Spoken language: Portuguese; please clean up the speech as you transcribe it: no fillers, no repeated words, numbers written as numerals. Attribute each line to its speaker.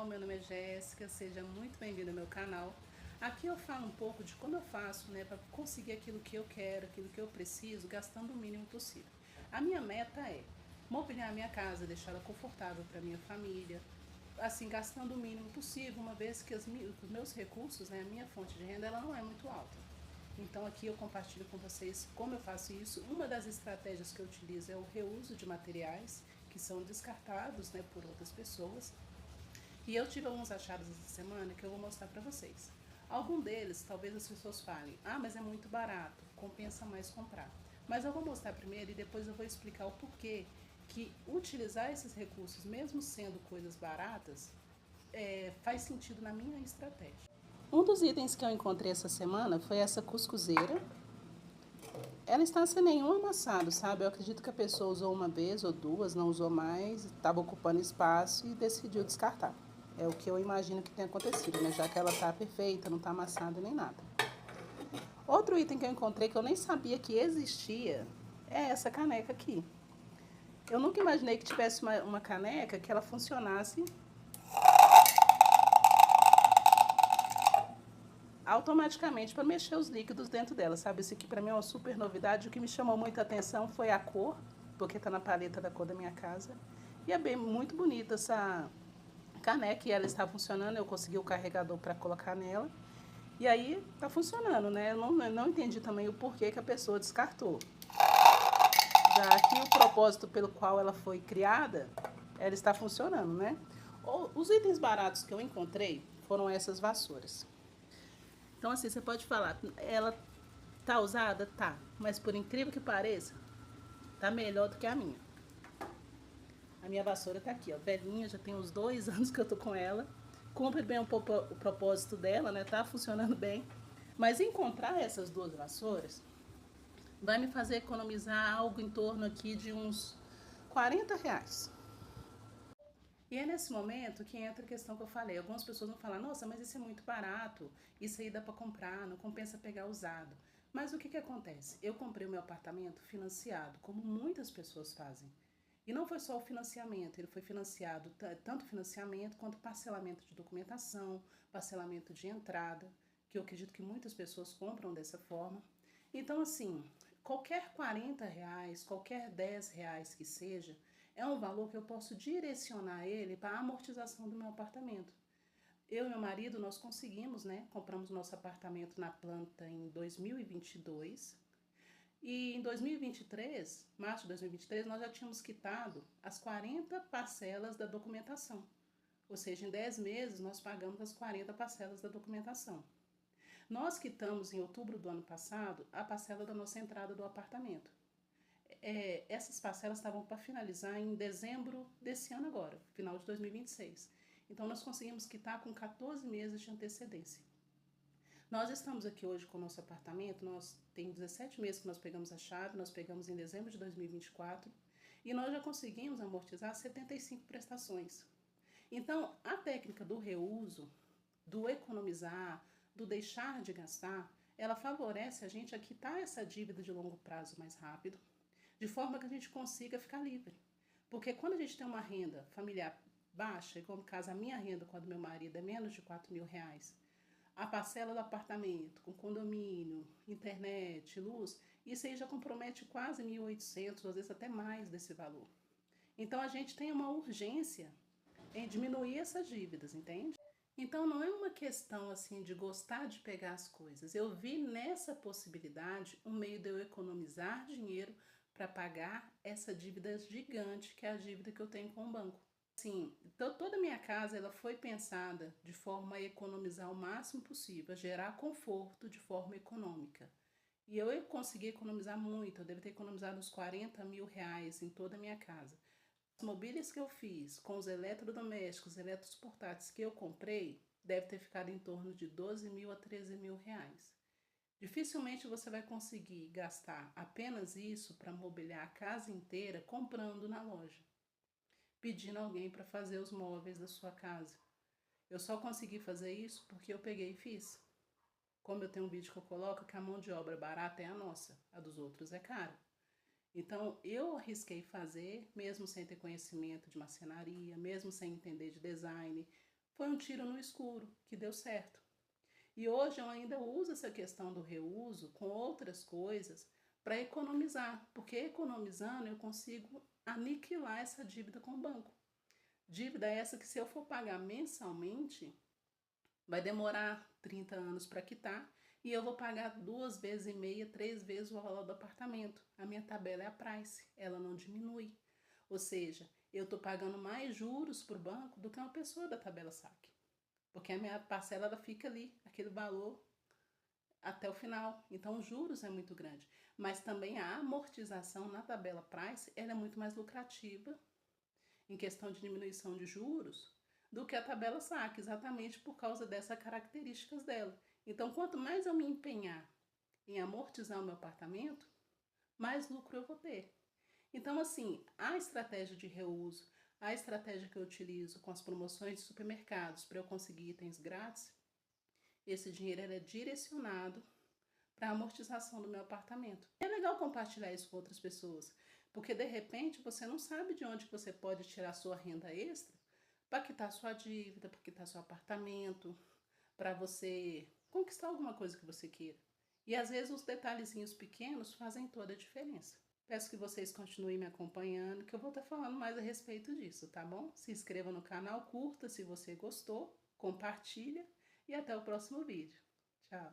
Speaker 1: pessoal, meu nome é Jéssica, seja muito bem-vindo ao meu canal. Aqui eu falo um pouco de como eu faço, para conseguir aquilo que eu quero, aquilo que eu preciso, gastando o mínimo possível. A minha meta é mobiliar a minha casa, deixá-la confortável para minha família, assim, gastando o mínimo possível, uma vez que os meus recursos, a minha fonte de renda, ela não é muito alta. Então aqui eu compartilho com vocês como eu faço isso. Uma das estratégias que eu utilizo é o reuso de materiais que são descartados, por outras pessoas. E eu tive alguns achados essa semana que eu vou mostrar para vocês. Algum deles, talvez as pessoas falem, mas é muito barato, compensa mais comprar. Mas eu vou mostrar primeiro e depois eu vou explicar o porquê que utilizar esses recursos, mesmo sendo coisas baratas, faz sentido na minha estratégia. Um dos itens que eu encontrei essa semana foi essa cuscuzeira. Ela está sem nenhum amassado, sabe? Eu acredito que a pessoa usou uma vez ou duas, não usou mais, estava ocupando espaço e decidiu descartar. É o que eu imagino que tenha acontecido, Já que ela está perfeita, não está amassada nem nada. Outro item que eu encontrei que eu nem sabia que existia é essa caneca aqui. Eu nunca imaginei que tivesse uma caneca que ela funcionasse automaticamente para mexer os líquidos dentro dela, sabe? Isso aqui para mim é uma super novidade. O que me chamou muita atenção foi a cor, porque tá na paleta da cor da minha casa. E é bem muito bonita essa caneca e ela está funcionando. Eu consegui o carregador para colocar nela. E aí tá funcionando, Eu não entendi também o porquê que a pessoa descartou. Já que o propósito pelo qual ela foi criada, ela está funcionando, Os itens baratos que eu encontrei foram essas vassouras. Então, assim, você pode falar, ela tá usada? Tá. Mas por incrível que pareça, tá melhor do que a minha. A minha vassoura tá aqui, ó, velhinha, já tem uns 2 anos que eu tô com ela. Cumpre bem o propósito dela, Tá funcionando bem. Mas encontrar essas duas vassouras vai me fazer economizar algo em torno aqui de uns R$ 40. E é nesse momento que entra a questão que eu falei. Algumas pessoas vão falar, nossa, mas isso é muito barato, isso aí dá para comprar, não compensa pegar usado. Mas o que acontece? Eu comprei o meu apartamento financiado, como muitas pessoas fazem. E não foi só o financiamento, ele foi financiado, tanto financiamento quanto parcelamento de documentação, parcelamento de entrada, que eu acredito que muitas pessoas compram dessa forma. Então, assim, qualquer R$ 40, qualquer R$ 10 que seja, é um valor que eu posso direcionar ele para a amortização do meu apartamento. Eu e meu marido, nós conseguimos, compramos nosso apartamento na planta em 2022. E em 2023, março de 2023, nós já tínhamos quitado as 40 parcelas da documentação. Ou seja, em 10 meses nós pagamos as 40 parcelas da documentação. Nós quitamos em outubro do ano passado a parcela da nossa entrada do apartamento. Essas parcelas estavam para finalizar em dezembro desse ano agora, final de 2026. Então nós conseguimos quitar com 14 meses de antecedência. Nós estamos aqui hoje com o nosso apartamento, nós tem 17 meses que nós pegamos a chave, nós pegamos em dezembro de 2024 e nós já conseguimos amortizar 75 prestações. Então, a técnica do reuso, do economizar, do deixar de gastar, ela favorece a gente a quitar essa dívida de longo prazo mais rápido, de forma que a gente consiga ficar livre. Porque quando a gente tem uma renda familiar baixa, como no caso a minha renda com a do meu marido é menos de R$ 4.000, a parcela do apartamento, com condomínio, internet, luz, isso aí já compromete quase 1.800, às vezes até mais desse valor. Então a gente tem uma urgência em diminuir essas dívidas, entende? Então não é uma questão assim de gostar de pegar as coisas. Eu vi nessa possibilidade um meio de eu economizar dinheiro para pagar essa dívida gigante que é a dívida que eu tenho com o banco. Sim, então toda a minha casa ela foi pensada de forma a economizar o máximo possível, a gerar conforto de forma econômica. E eu consegui economizar muito, eu devo ter economizado uns R$ 40.000 em toda a minha casa. As mobílias que eu fiz, com os eletrodomésticos, eletros portáteis que eu comprei, deve ter ficado em torno de R$ 12.000 a R$ 13.000. Dificilmente você vai conseguir gastar apenas isso para mobiliar a casa inteira comprando na loja, pedindo alguém para fazer os móveis da sua casa. Eu só consegui fazer isso porque eu peguei e fiz. Como eu tenho um vídeo que eu coloco que a mão de obra barata é a nossa, a dos outros é cara. Então eu arrisquei fazer, mesmo sem ter conhecimento de marcenaria, mesmo sem entender de design, Foi um tiro no escuro, que deu certo. E hoje eu ainda uso essa questão do reuso com outras coisas para economizar, porque economizando eu consigo aniquilar essa dívida com o banco. Dívida essa que, se eu for pagar mensalmente, vai demorar 30 anos para quitar e eu vou pagar 2 vezes e meia, 3 vezes o valor do apartamento. A minha tabela é a Price, ela não diminui. Ou seja, eu estou pagando mais juros para o banco do que uma pessoa da tabela saque. Porque a minha parcela ela fica ali, aquele valor até o final. Então, os juros é muito grande. Mas também a amortização na tabela Price ela é muito mais lucrativa em questão de diminuição de juros do que a tabela saque, exatamente por causa dessas características dela. Então, quanto mais eu me empenhar em amortizar o meu apartamento, mais lucro eu vou ter. Então, assim, a estratégia de reuso, a estratégia que eu utilizo com as promoções de supermercados para eu conseguir itens grátis, esse dinheiro é direcionado para a amortização do meu apartamento. É legal compartilhar isso com outras pessoas, porque de repente você não sabe de onde você pode tirar sua renda extra para quitar sua dívida, para quitar seu apartamento, para você conquistar alguma coisa que você queira. E às vezes os detalhezinhos pequenos fazem toda a diferença. Peço que vocês continuem me acompanhando, que eu vou estar falando mais a respeito disso, tá bom? Se inscreva no canal, curta se você gostou, compartilha e até o próximo vídeo. Tchau!